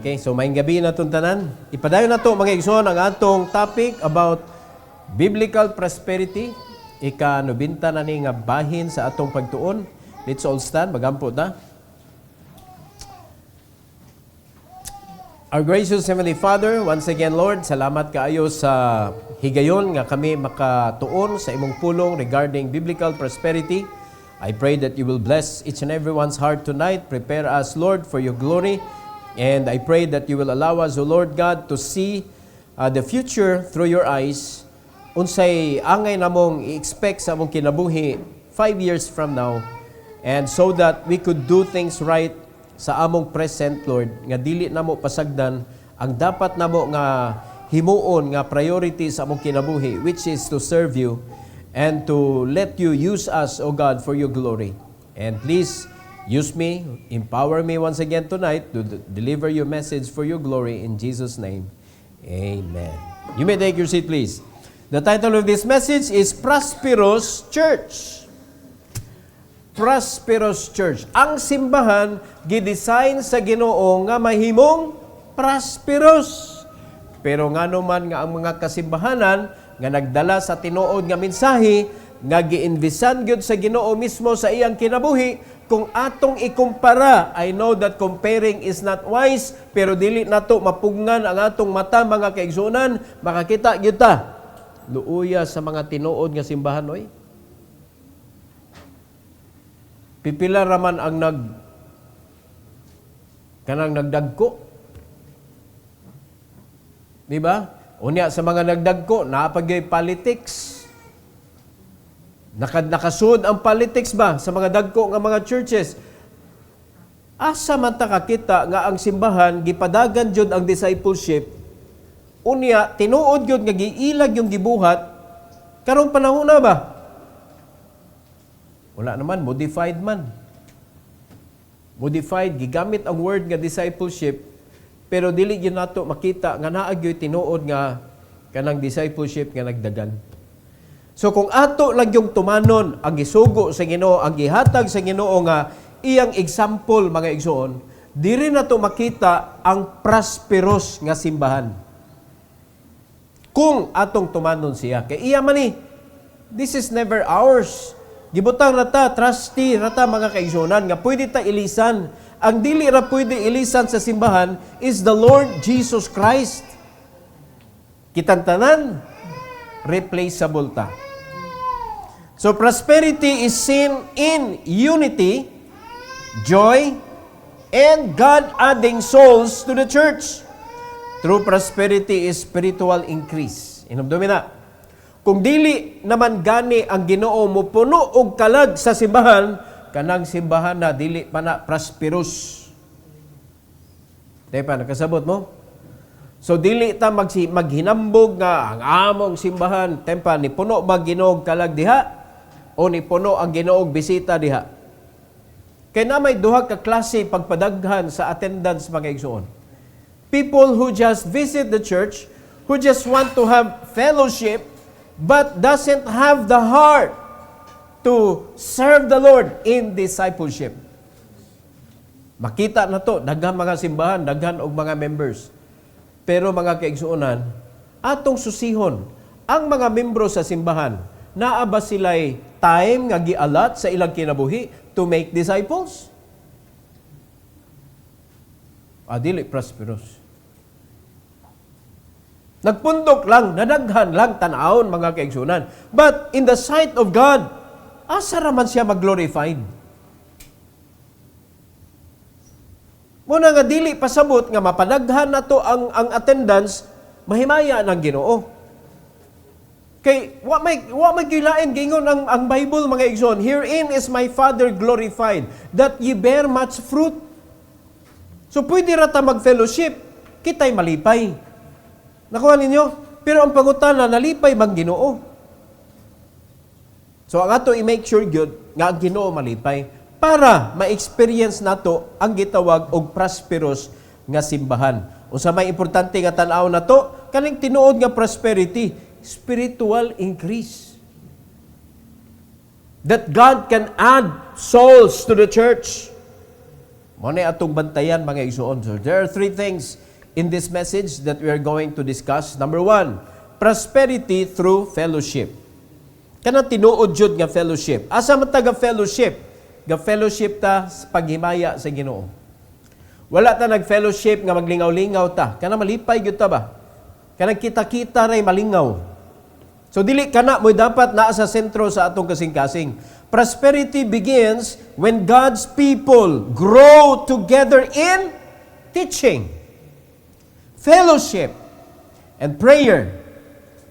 Okay, so maayong gabi na itong tanan. Ipadayon na ito mga igsoon ang atong topic about biblical prosperity. Ika-90 na ni nga bahin sa atong pagtuon. Let's all stand, magampo ta. Our gracious Heavenly Father, once again Lord, salamat kaayo sa higayon nga kami makatuon sa imong pulong regarding biblical prosperity. I pray that you will bless each and everyone's heart tonight. Prepare us, Lord, for your glory. And I pray that you will allow us, O Lord God, to see the future through your eyes. Unsay angay namong i-expect sa among kinabuhi 5 years from now. And so that we could do things right sa among present, Lord, nga dili namo pasagdan ang dapat namo nga himuon nga priority sa among kinabuhi, which is to serve you and to let you use us, O God, for your glory. And please, use me, empower me once again tonight to deliver your message for your glory in Jesus' name. Amen. You may take your seat, please. The title of this message is Prosperous Church. Prosperous Church. Ang simbahan, gidesign sa Ginoo nga mahimong prosperous. Pero ngano man nga ang mga kasimbahanan nga nagdala sa tinuod nga mensahe, nga giinvisan gyud sa Ginoo mismo sa iyang kinabuhi, kung atong ikumpara, I know that comparing is not wise, pero dili nato mapugnan ang atong mata mga kaigsunan, makakita gyud ta luuya sa mga tinuod nga simbahan oy. Pipila raman ang kanang nagdagko. Di ba? Unya sa mga nagdagko, naapagay politics. Nakasud ang politics ba sa mga dagko nga mga churches? Asa man ta kakita nga ang simbahan gipadagan jud ang discipleship. Unya tinuod jud nga giilag yung gibuhat karong panahon na ba? Wala naman, modified man. Modified, gigamit ang word nga discipleship, pero dili gyud nato makita nga naa gyud tinuod nga kanang discipleship nga nagdagan. So kung ato lang yung tumanon, ang gisugo sa Ginoo, ang gihatag sa Ginoo nga iyang example mga igsoon, diri na to makita ang prosperous nga simbahan. Kung atong tumanon siya, kay iya man this is never ours. Gibutang rata, trustee rata mga kaigsunan, nga pwede ta ilisan. Ang dili ra pwede ilisan sa simbahan is the Lord Jesus Christ. Kitang tanan, replaceable ta. So prosperity is seen in unity, joy, and God adding souls to the church. True prosperity is spiritual increase. Inumdumi na. Kung dili naman gani ang Ginoo mo puno og kalag sa simbahan, kanang simbahan na dili pa na prosperous. Tepa, nakasabot mo? So dili ta maghinambog nga ang among simbahan, tempa ni puno ba Ginoo og kalag diha? O ni puno ang Ginoo og bisita diha. Kay na may duha ka klase pagpadaghan sa attendance mga igsoon. People who just visit the church, who just want to have fellowship, but doesn't have the heart to serve the Lord in discipleship. Makita na to, daghan mga simbahan, daghan og mga members. Pero mga kaigsuonan, atong susihon, ang mga membro sa simbahan, naa ba sila'y time nga gialat sa ilang kinabuhi to make disciples? Dili prosperous. Nagpundok lang, nadaghan lang tanawon mga kaigsunan. But in the sight of God, asa raman siya mag-glorified? Muna nga dili pasabot nga mapadaghan na to ang attendance, mahimaya ng Ginoo. Kay wa may gilain gingon ang Bible mga igsoon, herein is my Father glorified, that ye bear much fruit. So pwede rata mag-fellowship, kitay malipay. Nakuha ninyo? Pero ang pangutana, nalipay bang Ginoo? So ang ato i-make sure good nga ang Ginoo malipay para ma-experience nato ang gitawag og prosperous nga simbahan. Unsa may importante nga tan-aw nato, kaning tinuod nga prosperity, spiritual increase. That God can add souls to the church. Mo na atong bantayan mga igsoon. So there are three things in this message that we are going to discuss. Number one, prosperity through fellowship. Kanang tinuod jud nga fellowship. Asa man ta ga fellowship? Ga fellowship ta sa paghimaya sa Ginoo. Wala ta nag-fellowship nga maglingaw-lingaw ta. Kanang malipay gyud ta ba? Kanang kita-kita ray malingaw. So dili kana mo dapat naa sa sentro sa atong kasing-kasing. Prosperity begins when God's people grow together in teaching, fellowship, and prayer.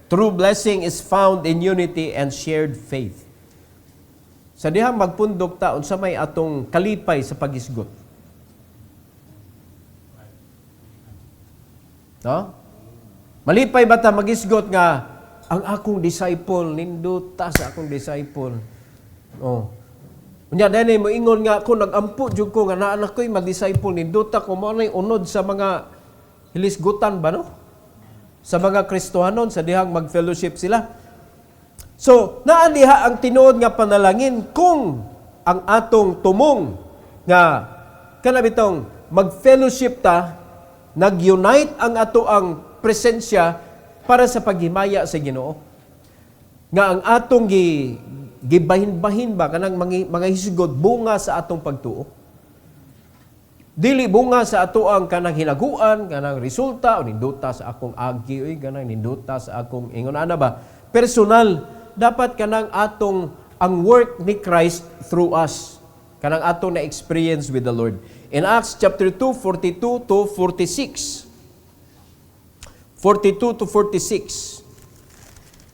True blessing is found in unity and shared faith. Sa dihang magpundok ta unsa may atong kalipay sa pagisgot. No? Malipay ba ta magisgot nga ang akong disciple nindot ta sa akong disciple. Oh. Unya dani mo ingon nga ako nagampo jud ko nga naa na ko'y mag-disciple nindot ta ko mo nay unod sa mga hilisgutan ba no? Sa mga Kristohanon sa dihang mag-fellowship sila. So, naa diha ang tinuod nga panalangin kung ang atong tumong nga kanabitong mag-fellowship ta, nag-unite ang ato ang presensya para sa paghimaya sa Ginoo. Nga ang atong gibahin-bahin ba kanang mga hisgod bunga sa atong pagtuo. Dili bunga sa ato ang kanang hinaguan, kanang resulta o ninduta sa akong agi, kanang ninduta sa akong ingon ana ba. Personal, dapat kanang atong ang work ni Christ through us. Kanang atong na experience with the Lord. In Acts chapter 2, 42 to 46. 42 to 46.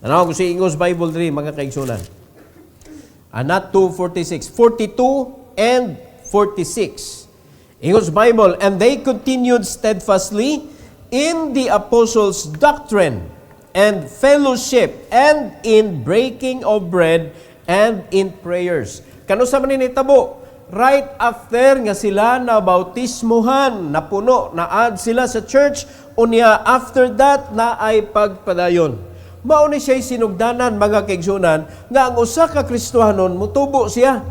Ano ko si English Bible diri mga kaigsunan. Not 2:46, 42 and 46. English Bible, and they continued steadfastly in the apostles' doctrine and fellowship and in breaking of bread and in prayers. Kano sa man ni tabo? Right after nga sila na bautismuhan, napuno, na-add sila sa church, unya after that na ay pagpadayon. Mao ni siya'y sinugdanan mga kaigsunan nga ang usa ka Kristohanon mutubo siya.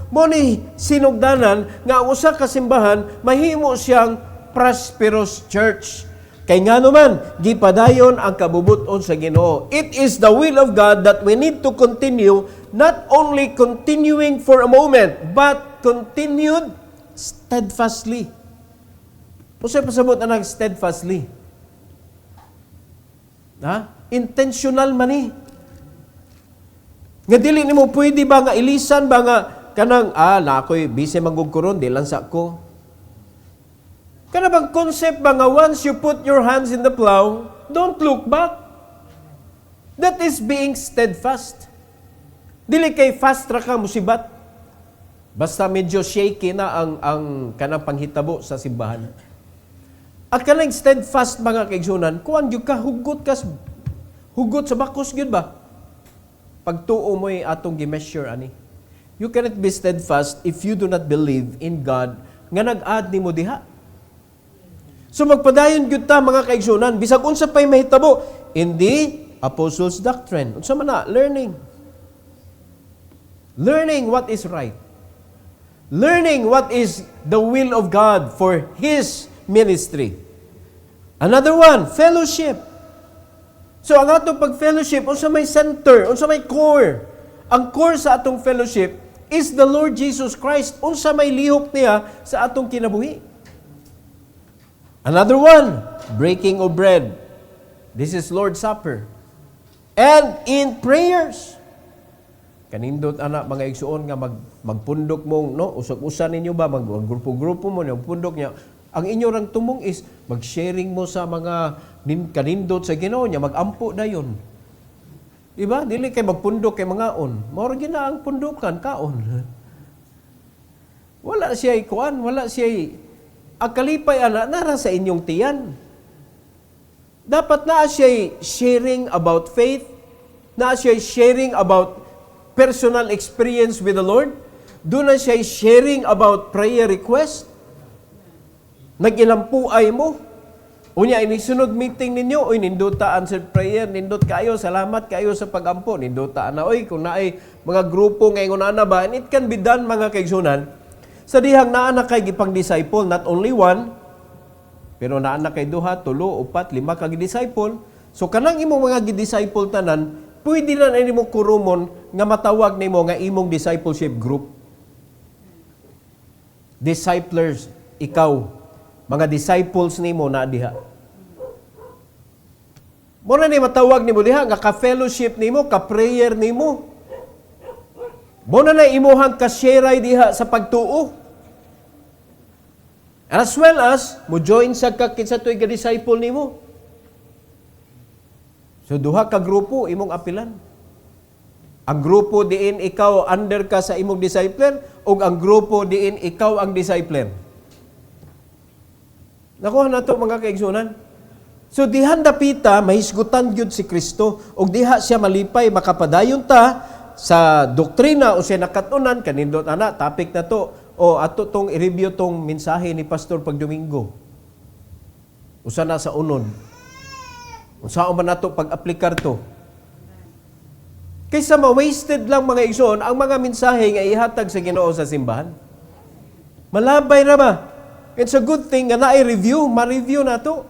Mao ni sinugdanan nga ang usa ka simbahan mahimo siyang prosperous church. Kay nga naman, gipadayon ang kabubuton sa Ginoo. It is the will of God that we need to continue, not only continuing for a moment, but continued steadfastly. Usay pasabot anang steadfastly. Ha? Intentional man ni. Nga dili nimo pwede ba nga ilisan ba nga kanang na ako'y busy magugkuron di lang sa ko. Kana bang concept ba nga once you put your hands in the plow, don't look back. That is being steadfast. Dili kay fast ra ka musibat. Basta medyo shaky na ang kanang panghitabo sa simbahan. At kanang steadfast mga kaigsunan, kuan gyud ka hugot sa bakos gyud ba? Pagtuo mo'y atong gi-measure ani. You cannot be steadfast if you do not believe in God nga nag-add nimo diha. So magpadayon gyud ta mga kaigsunan bisag unsa pay mahitabo in the apostles' doctrine. Unsa man na learning what is right. Learning what is the will of God for His ministry. Another one, fellowship. So ang atong pag-fellowship, unsa may center, unsa may core. Ang core sa atong fellowship is the Lord Jesus Christ. Unsa may lihok niya sa atong kinabuhi. Another one, breaking of bread. This is Lord's Supper. And in prayers. Kanindot anak mga igsuon nga magpundok mong no usag-usa ninyo ba maggrupo-grupo mo ng pundok niya. Ang inyo rang tumong is mag-sharing mo sa mga kanindot sa Ginoo niya, mag-ampo dayon. Diba? Dili kay magpundok kay mga on. Mao gina ang pundukan kaon. Wala siya kuan, wala siya ang kalipay ana nara sa inyong tiyan. Dapat na siya sharing about faith, na siya sharing about personal experience with the Lord. Doon na siya sharing about prayer request. Nag-ilampuay mo. Unya, inisunod meeting ninyo, oy, nindota answered prayer, nindot kayo, salamat kayo sa pag-ampo, nindota na, oy, kung naay mga grupo ngayon na ba, and it can be done, mga kaigsunan, Sa dihang naa na kay gipang disciple, not only one, pero naa na kay duha, tulo, upat, lima ka disciple. So kanang imong mga disciple tanan, pwede na nimo kurumon nga matawag nimo nga imong discipleship group. Disciplers, ikaw, mga disciples nimo na diha. Muna ni matawag nimo diha nga ka-fellowship nimo, ka-prayer nimo. Muna na imuhang ka-share diha sa pagtuo. As well as mo join sa kinsa toy ka disciple nimo. So duha ka grupo imong apilan. Ang grupo diin ikaw under ka sa imong discipler o ang grupo diin ikaw ang discipler. Nakuha na to mga kaigsunan. So dihan dapita mahisgutan gyud si Kristo ug diha siya malipay makapadayon ta sa doktrina o siya nakatunan kanindot ana topic na to o ato tong i-review tong mensahe ni Pastor pag Domingo. Usa na sa unod. Unsa man nato pag-aplikar to? Kaysa ma-wasted lang mga igsoon ang mga mensahe nga ihatag sa Ginoo sa simbahan. Malabay ra ba? It's a good thing nga naay review, ma-review na to.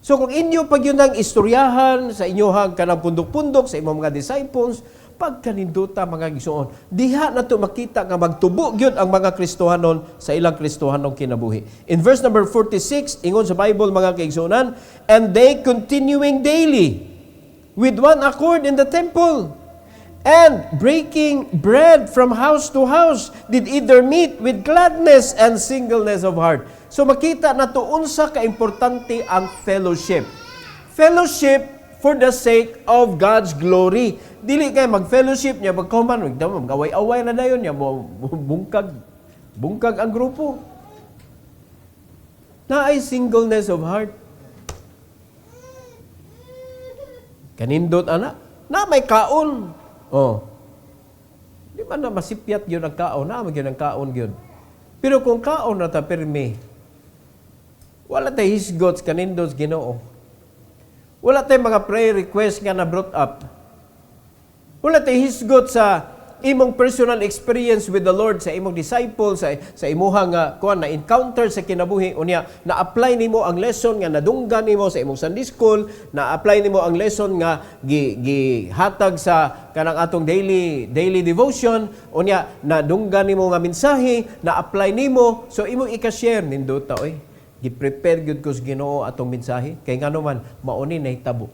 So kung inyo pag yun ang istoryahan sa inyohang kanang pundok-pundok sa imong mga disciples, pagkaninduta mga igsoon, diha na to makita nga magtubo gyud ang mga Kristohanon sa ilang Kristohanong kinabuhi. In verse number 46, ingon sa Bible mga kaigsuonan, and they continuing daily with one accord in the temple, and breaking bread from house to house, did eat their meat with gladness and singleness of heart. So makita na to unsa ka-importante ang fellowship. Fellowship for the sake of God's glory. Dili kay mag-fellowship niya, magkahuman, mag-away-away na dayon niya, bungkag ang grupo. Na ay singleness of heart. Kanindot ana, na may kaon. Oh. Di man na masipyat yun ang kaon, na magyun ang kaon yun. Pero kung kaon na ta permi, wala tayo hisgots kanindot Ginoo. Wala tayong mga prayer request nga na brought up. Wala tayong hisgot sa imong personal experience with the Lord, sa imong disciples, sa imuhang na encounter sa kinabuhi. Unya, na-apply nimo ang lesson nga nadunggan nimo sa imong Sunday school, na-apply nimo ang lesson nga gihatag sa kanang atong daily devotion. Unya, nadunggan nimo nga mensahe, na-apply nimo. So, imong ika-share, nindota, oy. Gi-prepare gyud ko sa Ginoo atong mensahe kay ngano man mauni na hitabo.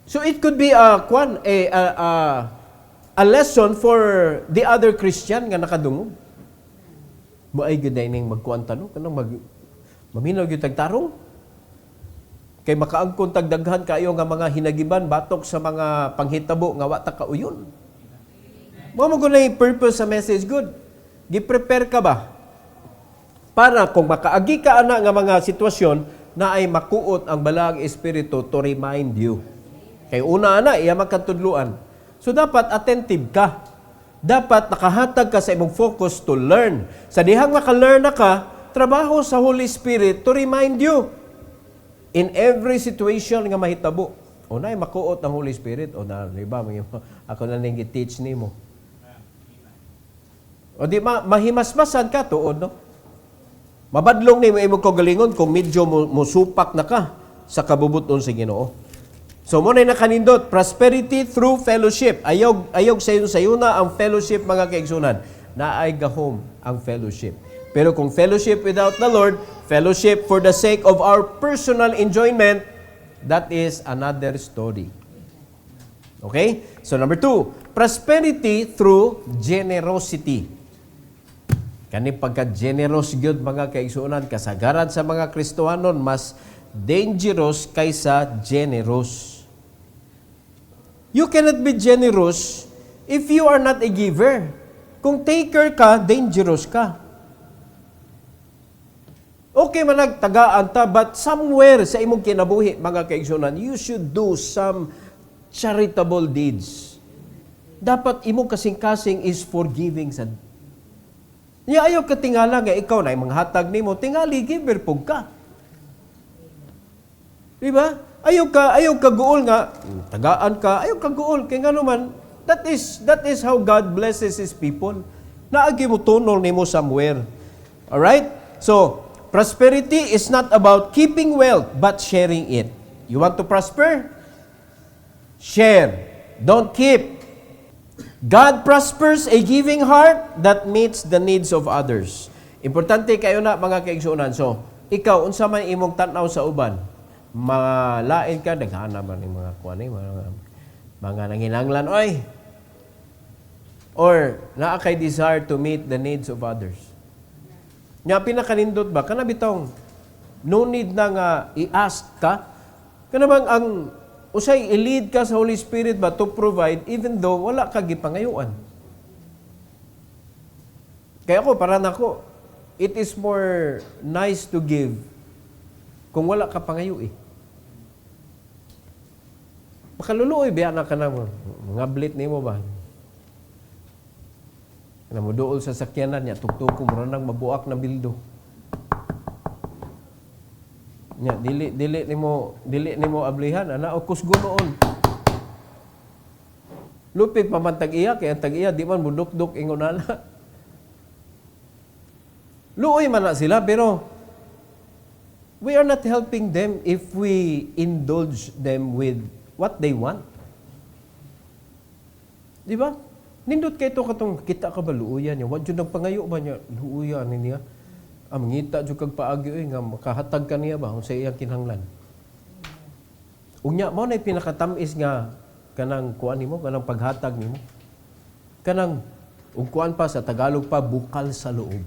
So it could be a lesson for the other Christian nga nakadungog. Moay gyud ning magkuan tanong kanang maminaw gyud tagtarong. Kay makaangkon tagdaghan kayo nga mga hinagiban batok sa mga panghitabo nga wa ta kauyon. Mo gunay purpose sa message good. Gi-prepare ka ba? Para kung makaagi ka ana nga mga sitwasyon na ay makuot ang balag espiritu to remind you. Kay una ana iya makatudluan. So dapat attentive ka. Dapat nakahatag ka sa imong focus to learn. Sa dihang maka-learn na ka, trabaho sa Holy Spirit to remind you in every situation nga mahitabo. O na makuot ang Holy Spirit o na diba ako na ning gi-teach nimo. O di mahimasmasan ka tuod no. Mabadlong ni mo imong kagalingon kung medyo musupak na ka sa kabubuton sa Ginoo. So mo na nakanindot, prosperity through fellowship. Ayog sayuna ang fellowship mga kaigsunan. Naay gahom ang fellowship. Pero kung fellowship without the Lord, fellowship for the sake of our personal enjoyment, that is another story. Okay? So number 2, prosperity through generosity. Kani pagka-generous gyud mga kaigsuonan, kasagaran sa mga Kristohanon mas dangerous kaysa generous. You cannot be generous if you are not a giver. Kung taker ka, dangerous ka. Okay man nagtagaan ta, but somewhere sa imong kinabuhi mga kaigsuonan, you should do some charitable deeds. Dapat imong kasing-kasing is forgiving sa niya ayaw ka tingala nga ikaw na yung mga hatag nimo, tingali, giver pug ka. Diba? Ayaw ka guol nga, tagaan ka, ayaw ka guol, kaya nga naman, That is how God blesses His people. Naagi mo tunol nimo somewhere. Alright? So, prosperity is not about keeping wealth, but sharing it. You want to prosper? Share. Don't keep. God prospers a giving heart that meets the needs of others. Importante kayo na mga kaigsuonan. So, ikaw, unsa man imong tanaw sa uban, malain ka, daghana man yung mga kuwan, mga nanginanglan, oy, or naa kay desire to meet the needs of others. Nga pinakanindot ba? Kana bitong, no need na nga i-ask ka. Kana bang ang usay i-lead ka sa Holy Spirit ba to provide even though wala ka gipangayuan. Kaya ako, para nako, it is more nice to give kung wala ka pangayo eh. Makaluluoy biya na ka na mo. Mga blit ni mo ba? Na mo dool sa sakyanan niya, tuktok mo nang mabuak na bildo. Nya dili nimo ablihan ana o kusgo noon. Lupit pa man tag-iya kay ang tag-iya di man mudukdok ingon ana. Luoy man na sila pero we are not helping them if we indulge them with what they want. Di ba? Nindot kay to katong kita ka ba luuyan niya? Wa jud nagpangayo ba niya luuyan niya? Mangita jud kag paagi nga makahatag ka niya ba sa iyang kinahanglan. Unya mao nay pinakatamis nga kanang kuan nimo, kanang paghatag nimo. Kanang ug kuan pa sa Tagalog pa bukal sa loob.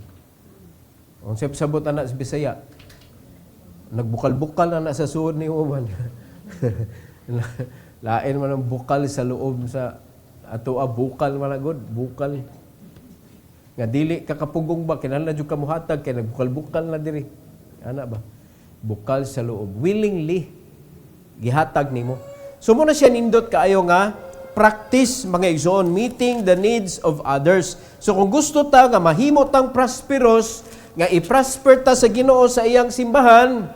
Unsay sabot ana sa Bisaya? Nagbukal-bukal na sa suod nimo man. Lain man ang bukal sa loob sa ato bukal man agud, bukal. Nga dili kakapugong ba kinahanglan jud ka mohatag kay nagbukal-bukal na diri. Ana ba? Bukal sa loob, willingly gihatag nimo. So mo na siya nindot kaayo nga practice mga igsoon, meeting the needs of others. So kung gusto ta nga mahimo tang prosperous, nga i-prosper ta sa Ginoo sa iyang simbahan,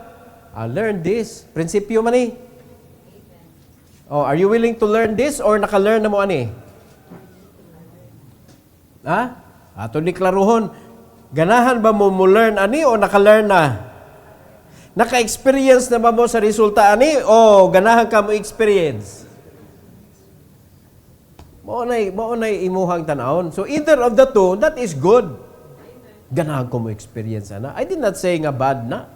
learn this. Prinsipyo man ni. Oh, are you willing to learn this or naka-learn na mo ani? Ha? Ato deklaruhon, ganahan ba mo learn ani o naka-learn na? Naka-experience na ba mo sa resulta ani o ganahan ka mo experience? Mao nay imuhang tan-awon. So either of the two, that is good. Ganahan ko mo experience ana. I did not say nga bad na.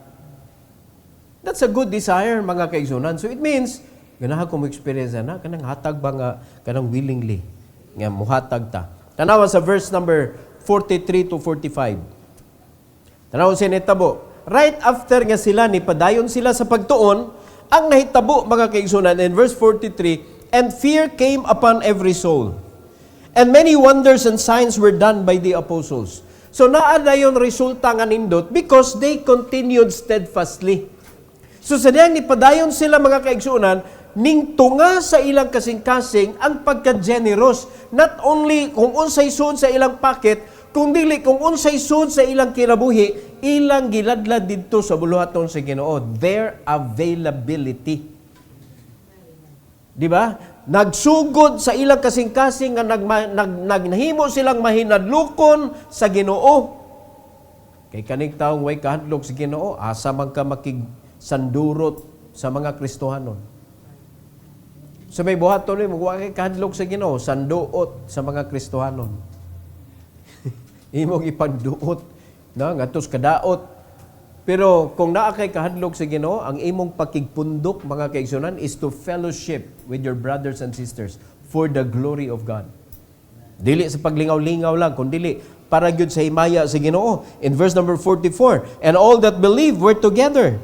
That's a good desire mga kaigsunan. So it means ganahan ko mo experience ana kanang hatag ba nga kanang willingly nga muhatag ta. Tanawa sa verse number 43 to 45. Tanawa sa nitabo. Right after nga sila ni padayon sila sa pagtuon, ang nahitabo mga kaigsunan in verse 43, and fear came upon every soul. And many wonders and signs were done by the apostles. So naa dayon resulta nga nindot because they continued steadfastly. So sa diyang ni padayon sila mga kaigsunan, ning tunga sa ilang kasing-kasing ang pagka-generous. Not only kung unsay sud sa ilang packet, kung dili kung unsay sud sa ilang kinabuhi, ilang giladlad didto sa buluhaton sa Ginoo. Their availability. Di ba? Nagsugod sa ilang kasing-kasing nga nagnahimo silang mahinadlukon sa Ginoo. Kay kaning taong way kahadlok sa Ginoo, asa man ka makigsandurot sa mga Kristohanon. So may buhaton ni magwa kay kahadlok sa Ginoo, sanduot sa mga Kristohanon. Imong ipagduot na ngadtos kadaot. Pero kung naa kay kahadlok sa Ginoo, ang imong pakigpundok mga kaigsunan is to fellowship with your brothers and sisters for the glory of God. Dili sa paglingaw-lingaw lang, kundi para gyud sa himaya sa Ginoo. In verse number 44, and all that believed were together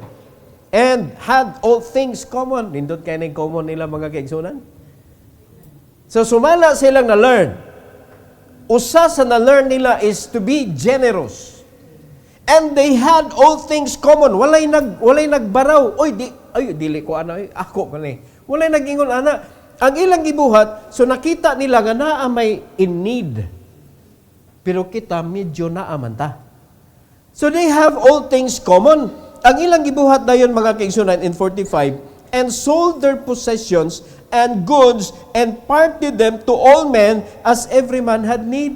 and had all things common. Nindot kay ning common nila mga kaigsunan. So sumala silang na-learn. Usa sa na-learn nila is to be generous. And they had all things common. Walay nagbaraw. Dili ko ana, ako kani. Walay nag-ingon ana. Ang ilang gibuhat, so nakita nila nga naa may in need. Pero kita medyo naaman ta. So they have all things common. Ang ilang gibuhat dayon mga kaigsunan in 45, and sold their possessions and goods and parted them to all men as every man had need.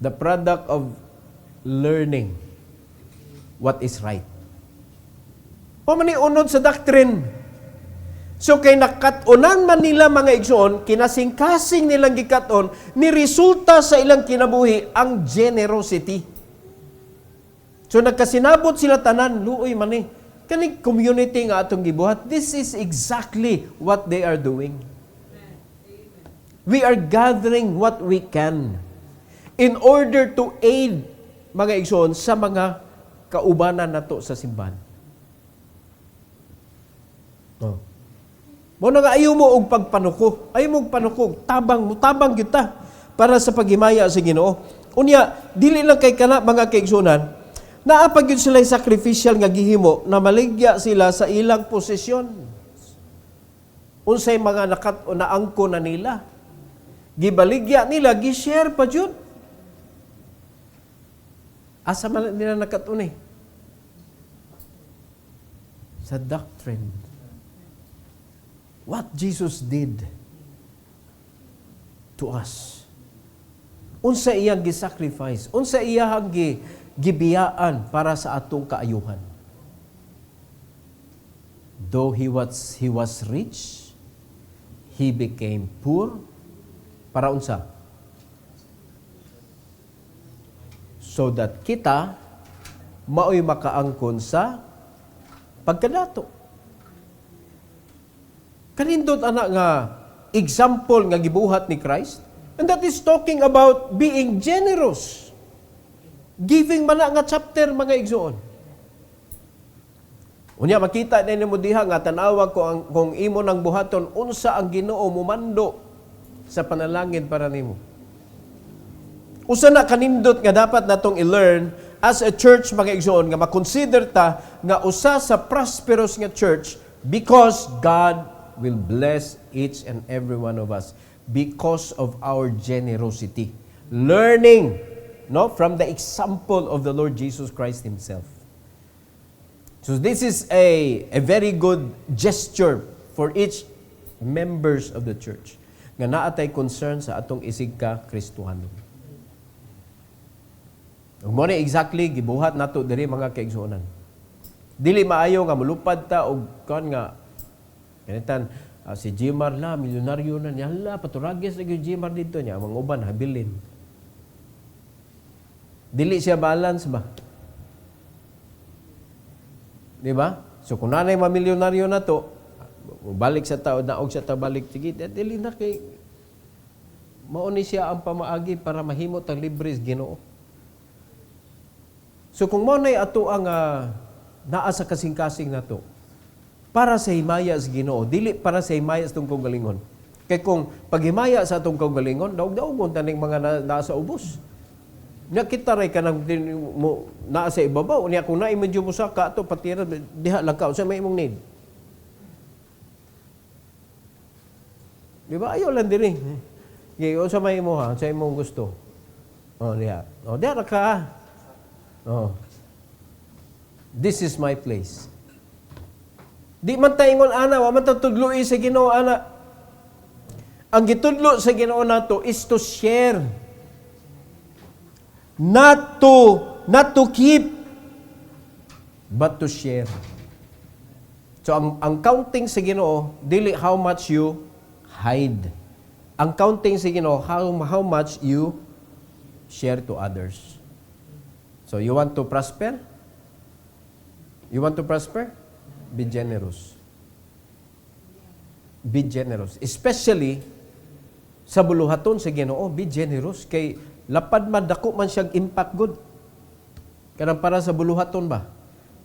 The product of learning what is right. Pamaniunod sa doctrine. So kay nakatunan man nila mga igsoon, kinasing-kasing nilang gikaton, ni resulta sa ilang kinabuhi ang generosity. So nagkasinabot sila tanan, luoy man eh. Kaning community nga atong gibuhat, this is exactly what they are doing. We are gathering what we can in order to aid mga igsoon sa mga kaubanan nato sa simbahan. Oh. Mo nga ayaw mo og pagpanuko. Ayaw mo og panuko. Tabang kita para sa paghimaya sa Ginoo. Unya, dili lang kay kana mga kaigsunan, naapag yun sila sacrificial nga gihimo na maligya sila sa ilang posisyon. Unsay mga naangko na nila. Gibaligya nila, gi-share pa jud. Asa man nila nakatuni? Sa doctrine. What Jesus did to us. Unsa iyang gi-sacrifice, unsa iyang gibiyaan para sa atong kaayuhan. Though he was rich, he became poor para unsa? So that kita maoy makaangkon sa pagkadato. Kanindot anak nga example nga gibuhat ni Christ, and that is talking about being generous. Giving man nga chapter mga igsoon. Unya makita din mo diha nga tanawa ko kung imo nang buhaton unsa ang Ginoo mumando sa panalangin para nimo. Usa na kanindot nga dapat natong i-learn as a church mga igsoon nga makonsider ta nga usa sa prosperous nga church because God will bless each and every one of us because of our generosity. Learning, from the example of the Lord Jesus Christ Himself. So this is a very good gesture for each members of the church nga naatay concern sa atong isig ka Kristohano. Ug mo ni exactly gibuhat nato diri mga kaigsuonan. Dili maayo nga mulupad ta og kon nga kanitan si Jimar la milyonaryo na niya la paturagis lagi Jimar dito niya mga uban habilin. Dili siya balance ba? Di ba? So kung nanay mamilyonaryo na to, balik sa tao na og sa tabalik sige dili na kay mao ni siya ang pamaagi para mahimot ang libre sa Ginoo. So kung mo nay ato ang naa sa kasing-kasing nato, para sa himaya sa Ginoo, dili para sa himaya sa itong kaugalingon. Kaya kung paghimaya sa itong kaugalingon, daog-daogon taning mga nasa ubos. Nakita rin ka naa sa ibabaw. Niya kung naimedyo mo sa ka, ito patira, diha lang ka, sa may imong need. Di ba? Ayaw lang din eh. O sa may imo ha, sa imong gusto. O, diha. O, diha na ka. O. This is my place. Di man taingon ana, wa man ta tudloi sa Ginoo ana. Ang gitudlo sa Ginoo nato is to share. Not to keep, but to share. So ang counting sa Ginoo dili how much you hide. Ang counting sa Ginoo how much you share to others. So you want to prosper? You want to prosper? Be generous. Be generous. Especially sa buluhaton sa Ginoo, be generous. Kay lapad man, dako man siyang impact good. Kanang para sa buluhaton ba?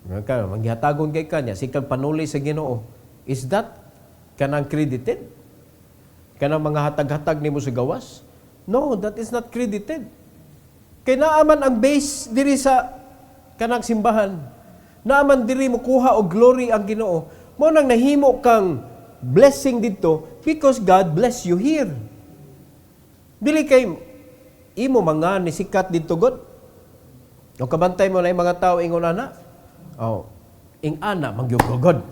Manghihatagon kay kanya, sikang panuli sa Ginoo. Is that kanang credited? Kanang mga hatag-hatag nimo sa gawas? No, that is not credited. Kay naaman ang base diri sa kanang simbahan. Naaman diri mo kuha og glory ang Ginoo. Mo nang nahimo kang blessing dito because God bless you here. Dili kay imo mga nisikat dito God. O kabantay mo na yung mga tao ingon ana. Oh, ing ana magyugod.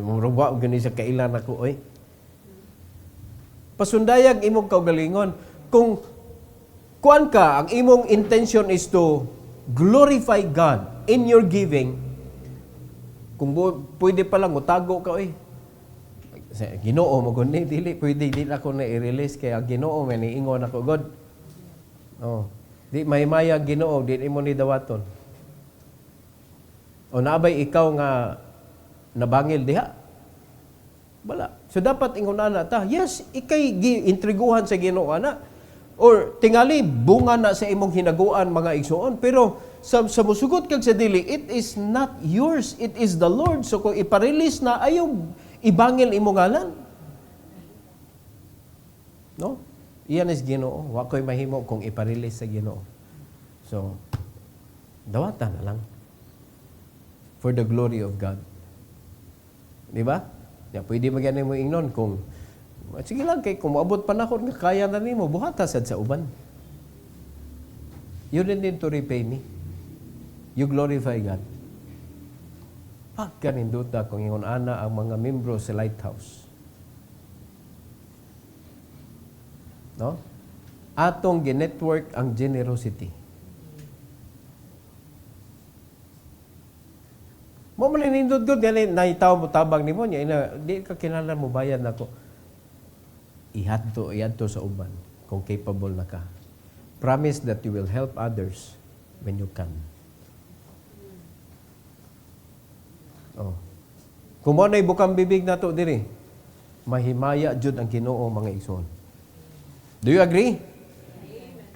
Murugwa og gani sa kailan ako oy. Pasundayag imong kaugalingon kung kuan ka, ang imong intention is to glorify God in your giving. Kung pwede pa lang utago ka oy. Ginoo mo guni dili pwede dili ako na i-release kay ang Ginoo man niingon ako God. Oh, di may Ginoo di imo ni dawaton. O naabay ikaw nga nabangil diha. Wala. So dapat ingon ana ta, yes, ikay intriguhan sa Ginoo ana. Or tingali bunga na sa imong hinaguan mga igsoon, pero sa musugot kag sa dili, it is not yours, it is the Lord. So kung iparelease na ayaw ibangil imong ngalan. No? Iyan is Ginoo. Wa ko'y mahimo kung iparelease sa Ginoo. So dawatan na lang. For the glory of God. Di ba? Ya, pwede magyan mo ingnon kung sige lang kay kung maabot panahon nga kaya na nimo buhata sad sa uban. You don't need to repay me. You glorify God. Pagkaninduta kung ingon ana ang mga membro sa Lighthouse. No? Atong ginetwork ang generosity. Mo man nindot gud gani nahitaw mo tabang nimo nya ina di ka kinahanglan mo bayad nako. Iadto sa uban kung capable na ka. Promise that you will help others when you can. Oh. Kung mo na bukang bibig nato diri, mahimaya jud ang Ginoo mga igsoon. Do you agree?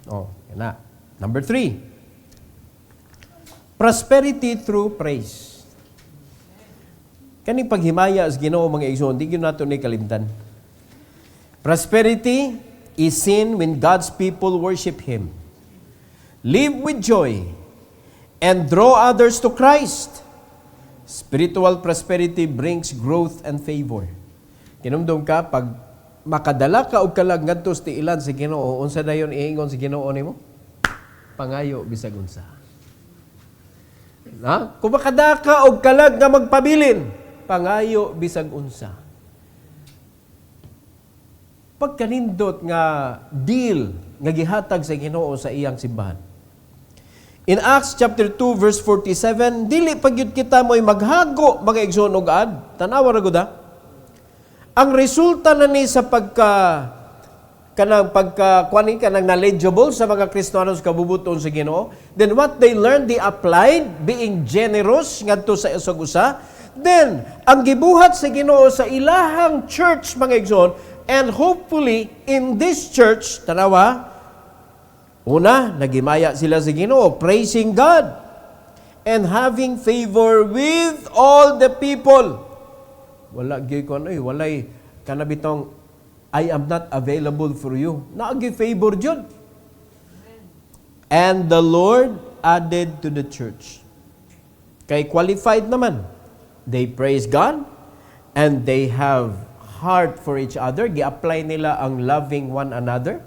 Oh, na. Number 3. Prosperity through praise. Kani paghimaya sa Ginoo mga igsoon, di gyud nato ni kalimtan. Prosperity is seen when God's people worship Him, live with joy, and draw others to Christ. Spiritual prosperity brings growth and favor. Kinumdum ka pag makadala ka og kalag ngadto sa tiilan sa Ginoo, unsa dayon iingon sa Ginoo nimo? Pangayo bisag unsa. Na? Kung makadala ka og kalag nga magpabilin, pangayo bisag unsa. Pagkanindot nga deal nga gihatag sa Ginoo sa iyang simbahan. In Acts chapter 2 verse 47, dili pagyud kita mo'y maghago mga igsoon og ad. Tanawa ra gud ha. Ang resulta na ni sa kanang knowledgeable sa mga Kristiyano sa kabubuton sa Ginoo, then what they learned, they applied being generous ngadto sa usag-usa. Then, ang gibuhat sa Ginoo sa ilahang church, mga igsoon, and hopefully, in this church, tanawa, una, nagimaya sila sa Ginoo, praising God, and having favor with all the people. Wala, walay, kanabitong, I am not available for you. Naagi favor jud. And the Lord added to the church. Kay qualified naman. They praise God and they have heart for each other. Gi-apply nila ang loving one another.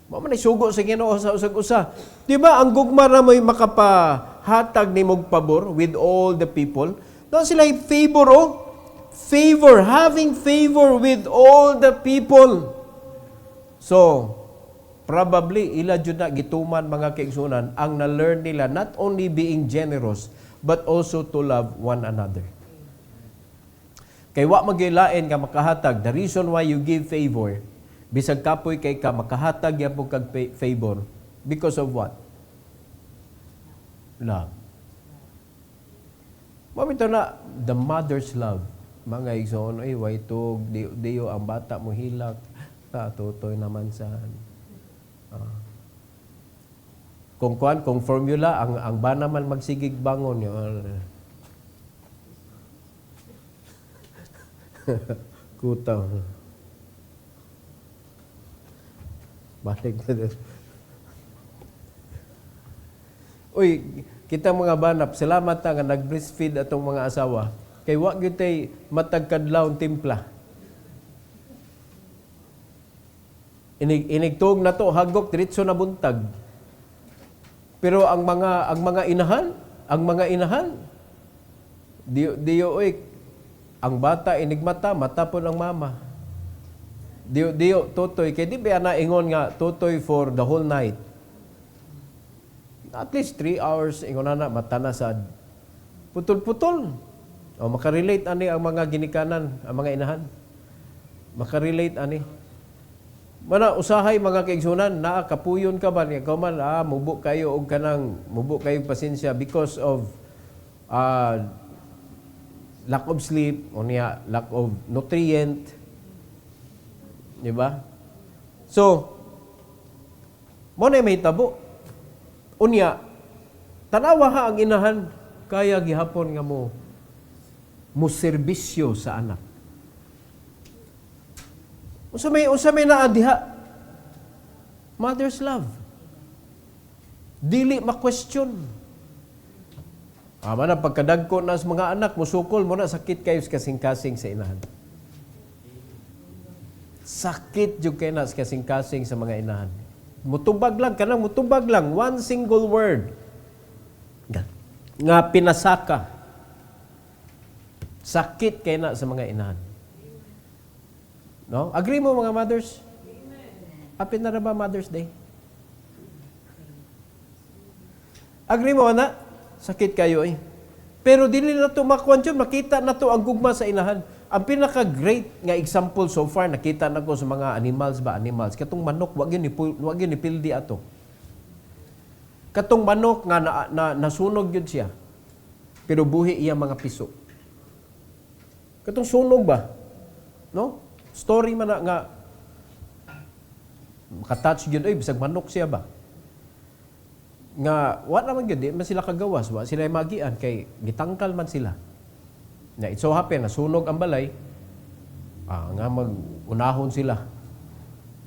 Mao man sugo sa Ginoo sa usag-usa. Di ba ang gugma ra mo'y makapahatag ni mog pabor with all the people? Na sila favor favor, having favor with all the people. So, probably ila jud na gituman mga kaigsunan ang na-learn nila not only being generous but also to love one another. Kay wa magilain ka makahatag, the reason why you give favor, bisag kapoy kay ka makahatag yapon kag favor because of what? Love. Mamito na the mother's love. Mga igsoon, ay waytog diyo ang bata mo hilak, tutoy naman sa kung formula ang ba naman magsigig bangon yun. Kutaw. Balik na din. Uy, kita mga banap, salamat nga nag-breastfeed atong mga asawa. Kay wa gyud tay matag kadlawon timpla. Inigtog na to hagok diretso na buntag. Pero ang mga inahan Diyo, ang bata inigmata, mata po ng mama. Diyo, tutoy. Kaya di ba na ingon nga, tutoy for the whole night. At least 3 hours, ingon na, mata na sa putol-putol. O, makarelate ani ang mga ginikanan, ang mga inahan. Makarelate ani. Mana usahay mga kaigsunan, naa kapuyon ka ba niya man mubo kayo og kanang mubo kayo pasensya because of lack of sleep o niya lack of nutrient, di ba? So mo na may tabo unya tanawa ha ang inahan kaya gihapon nga mo serbisyo sa anak. Unsa may naa diha? Mother's love. Dili ma-question. Man ang pagkadagko na sa mga anak, musukol mo na, sakit kayo sa kasing-kasing sa inahan. Sakit yung kayo na sa kasing-kasing sa mga inahan. Mutubag lang, one single word. Nga pinasaka. Sakit kayo na sa mga inahan. No? Agree mo mga mothers? Apin na ba Mother's Day? Agree mo na? Sakit kayo eh. Pero dili na ito makuha yun. Makita na ito ang gugma sa inahan. Ang pinaka-great nga example so far, nakita na ko sa mga animals. Katong manok, wag yun ipildi ato. Katong manok nga nasunog yun siya. Pero buhi iya mga piso. Katong sunog ba? No? Story man na nga makatouch yun, bisag manok siya ba? Nga, wala naman yun, di man sila kagawas, wala sila magian, kay gitangkal man sila. Na it so happen, nasunog ang balay, nga mag-unahon sila.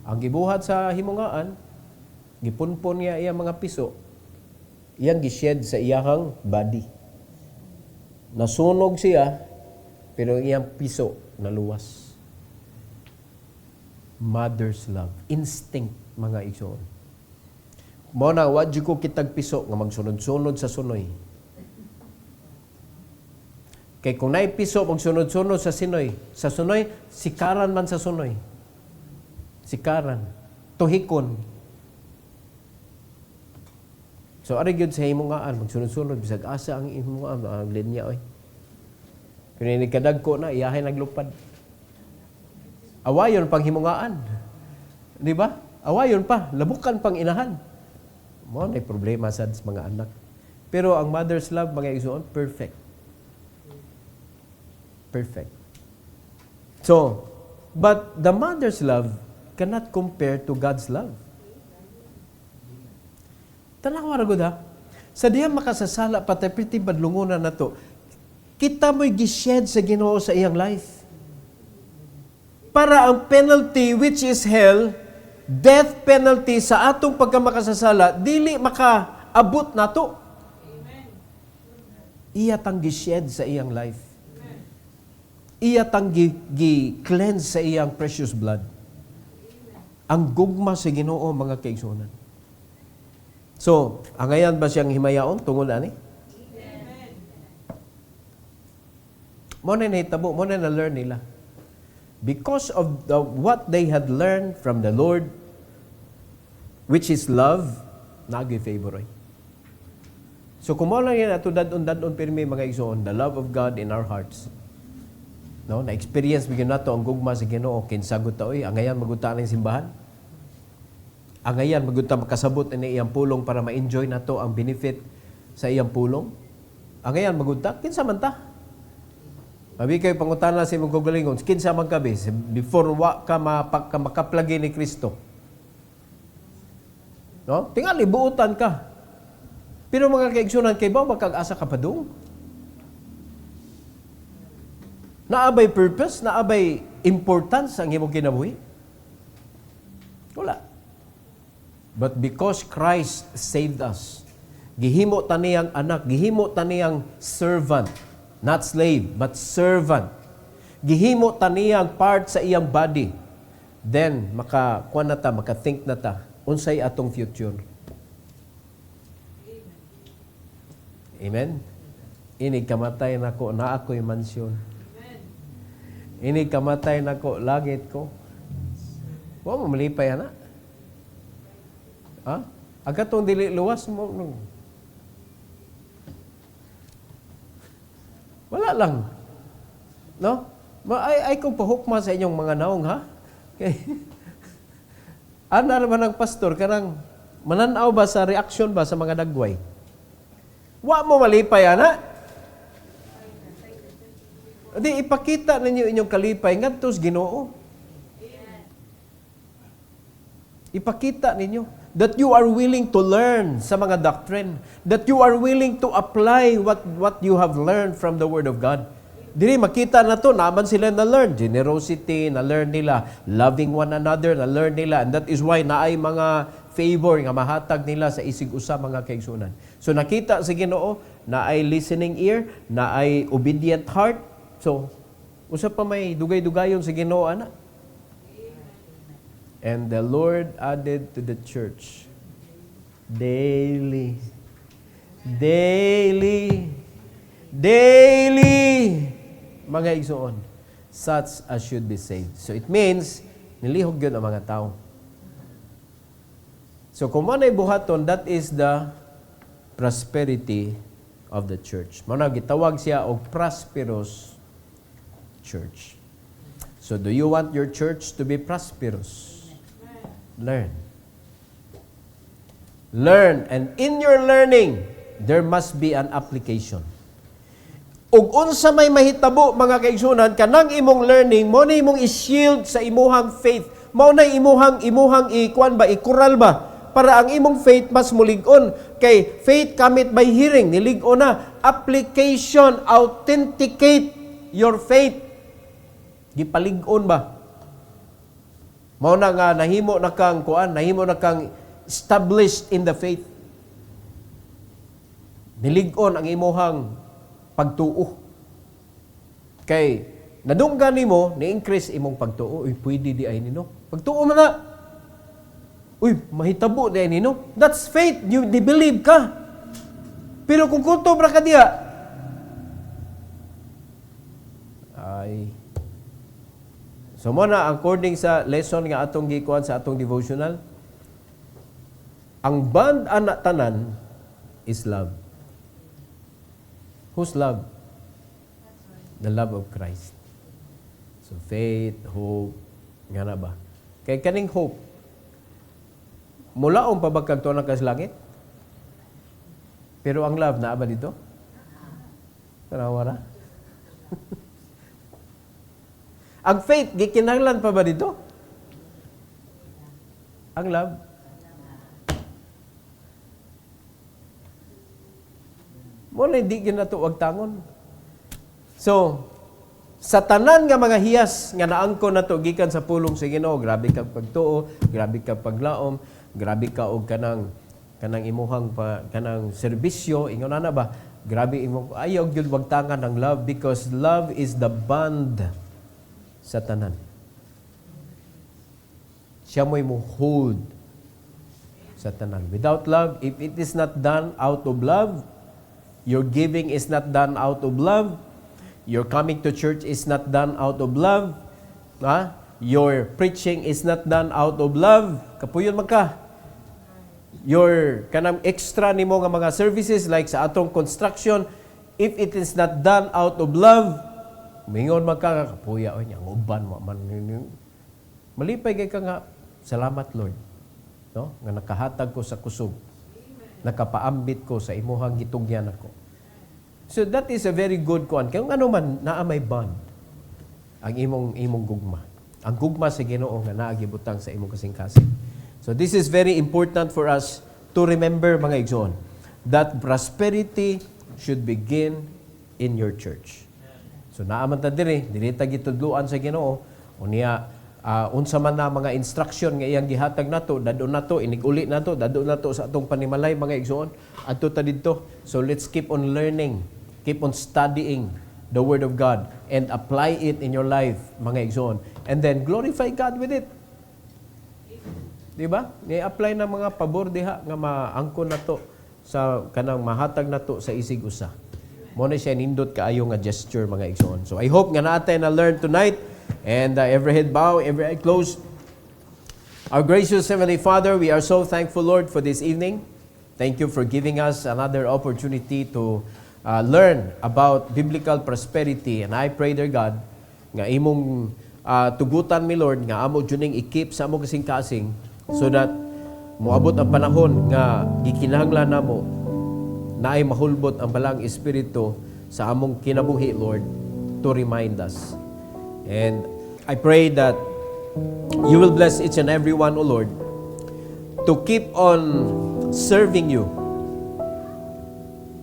Ang gibuhat sa himungaan, gipunpon niya iyang mga piso, iyang gished sa iyahang body. Nasunog siya, pero iyang piso naluwas. Mother's love. Instinct, mga igsoon. Mo na, wadyo ko kitag piso nga magsunod-sunod sa sunoy. Kay kung naay piso, magsunod-sunod sa sunoy, sikaran man sa sunoy. Sikaran. Tuhikon. So, ari gyud sa himungaan, magsunod-sunod, bisag asa ang himungaan, ang linya, oy. Kung nikadag ko na, iyahay naglupad. Awayon pang himungaan. Di ba? Awayon pa. Labukan pang inahan. Mo na problema sa mga anak. Pero ang mother's love, mga igsoon, perfect. Perfect. So, but the mother's love cannot compare to God's love. Tanaw ra gud ha. Sa diha makasasala patay badlungunan nato. Kita mo'y gished sa Ginoo sa iyang life. Para ang penalty which is hell, death penalty sa atong pagkamakasasala, dili makaabot nato. Iya tang gished sa iyang life. Iya tang gi-cleanse sa iyang precious blood. Ang gugma sa Ginoo, mga kaigsunan. So, angayan ba siyang himayaon tungod ani? Mo na nahitabo, mo na na-learn nila. Because of what they had learned from the Lord, which is love, nag-favor. So, kung mo lang yan, ato dadon pirmi mga igsoon, the love of God in our hearts. No, na-experience bigyan nato ang gugma sa Ginoo, kinsagot ta, angayan magunta ng simbahan. Angayan magunta makasabot ini iyang pulong para ma-enjoy nato ang benefit sa iyang pulong. Angayan magunta, kinsa man ta? Abi kay pangutana sa imong kagalingon, kinsa man kabi before wa ka makaplagi ni Kristo. No? Tingali buutan ka. Pero mga kaigsunan kay ba makag-asa ka padung? Naabay purpose, naabay importance ang imong kinabuhi? Wala. But because Christ saved us, gihimo ta niyang anak, gihimo ta niyang servant, not slave, but servant. Gihimo ta niyang part sa iyang body. Then, maka-think na ta, unsay atong future. Amen? Ini kamatay nako na ako'y mansyon. Ini kamatay nako langit ko. Wa mo malipay ana. Ha? Agatong dili luwas mo. Wala lang. No? Ay kung pahukma sa inyong mga naong, ha? Okay. Ano naman ang pastor, kanang mananaw ba sa reaksyon ba sa mga dagway? Wa mo malipay, ana? Di, ipakita ninyo inyong kalipay ngadto sa Ginoo. Ipakita ninyo that you are willing to learn sa mga doctrine, that you are willing to apply what you have learned from the Word of God. Dili makita na to, naman sila na-learn. Generosity, na-learn nila. Loving one another, na-learn nila. And that is why naay mga favor nga mahatag nila sa isig usa mga kaigsunan. So nakita sa Ginoo, naay listening ear, naay obedient heart. So, usa pa may dugay-dugayon sa Ginoo, ana. And the Lord added to the church daily, mga igsoon, such as should be saved. So it means, nilihog yun ang mga tao. So kung manay buhaton, that is the prosperity of the church. Muna, gitawag siya og prosperous church. So do you want your church to be prosperous? Learn. Learn. And in your learning, there must be an application. Ug unsa may mahitabo mga kaigsunan kanang imong learning mo na imong i-shield sa imuhang faith, mao na imuhang ikuan ba ikural ba para ang imong faith mas mulig-on. Kay faith cometh by hearing, nilig-on na. Application, authenticate your faith. Gipalig-on ba? Mao na nga nahimo na kang established in the faith. Nilig-on ang imuhang pagtuo. Kay nadunggan nimo ni-increase imong pagtuo. Uy, pwede di ay nino. Pagtuo man na. Uy, mahitabo di ay nino. That's faith. You believe ka. Pero kung kutob ra ka diha, ay so mo na according sa lesson nga atong gikuan sa atong devotional, ang band anak tanan is love. Whose love? The love of Christ. So faith, hope, nga na ba? Kay kaning hope, mulaong pabagkag to na kas langit? Pero ang love, naa ba dito? Tarawara? Ang faith, gikinahanglan pa ba dito? Ang love? Muna hindi ginatuwag tangon. So, sa tanan nga mga hiyas nga naangko na to gikan sa pulong sa Ginoo, grabe ka pagtuo, grabe ka paglaom, grabe ka og kanang imuhang kanang serbisyo, ingon na ba? Grabe imong ayaw gyud wagtangan ng love because love is the bond sa tanan. Siya mo'y mo hold sa tanan. Without love, if it is not done out of love, your giving is not done out of love, your coming to church is not done out of love, your preaching is not done out of love, kapuyon man ka. Your kanang extra nimo nga mga services like sa atong construction, if it is not done out of love, mingon man ka, kapuya, oy, ang uban mo man. Malipay kay ka nga, salamat Lord. No? Nga nakahatag ko sa kusog. Nakapaambit ko sa imuhang gitugyan ako. So that is a very good kuan. Kaya ano man, naa may bond ang imong gugma. Ang gugma sa Ginoo nga naagibutang sa imong kasing-kasing. So this is very important for us to remember mga igsoon that prosperity should begin in your church. So naaman ta diri ta gitudloan sa Ginoo unya unsa man na mga instruction nga iyang gihatag nato, dadon nato, inig-uli nato, dadon nato sa atong panimalay mga igsoon adto ta didto. So let's keep on learning, keep on studying the Word of God and apply it in your life mga igsoon, and then glorify God with it. Di ba? Ni-apply na mga pabor diha nga maangkon nato sa kanang mahatag nato sa isig usa. mo na siya nindot kaayo nga gesture mga igsoon. So I hope nga natin na learn tonight, and every head bow, every eye closed. Our gracious Heavenly Father, we are so thankful, Lord, for this evening. Thank you for giving us another opportunity to learn about biblical prosperity. And I pray, dear God, nga imong tugutan mi, Lord, nga amo juning ikip sa amo kasing-kasing, so that moabot ang panahon nga gikinahanglan namo na ay mahulbot ang balang Espiritu sa among kinabuhi, Lord, to remind us. And I pray that you will bless each and every one, O Lord, to keep on serving you.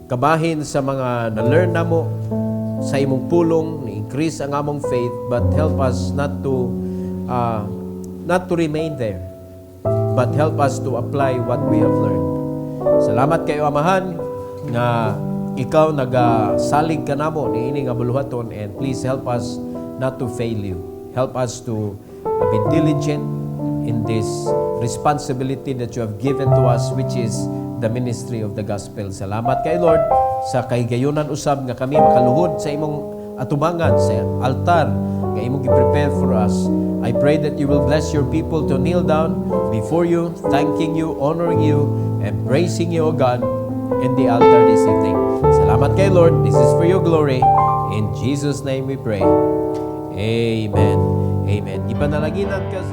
Kabahin sa mga na-learn na mo, sa imong pulong, ni-increase ang among faith, but help us not to remain there, but help us to apply what we have learned. Salamat kayo, Amahan, nga ikaw nagasalig ka namo niini nga buluhaton, and please help us not to fail you. Help us to be diligent in this responsibility that you have given to us, which is the ministry of the gospel. Salamat kay Lord sa kahigayunan usab nga kami makaluhod sa imong atubangan sa altar nga imong gi-prepare for us. I pray that you will bless your people to kneel down before you, thanking you, honoring you, and praising you, O God, in the altar this evening. Salamat kay Lord. This is for your glory. In Jesus' name we pray. Amen. Amen. Ipanalaginan ka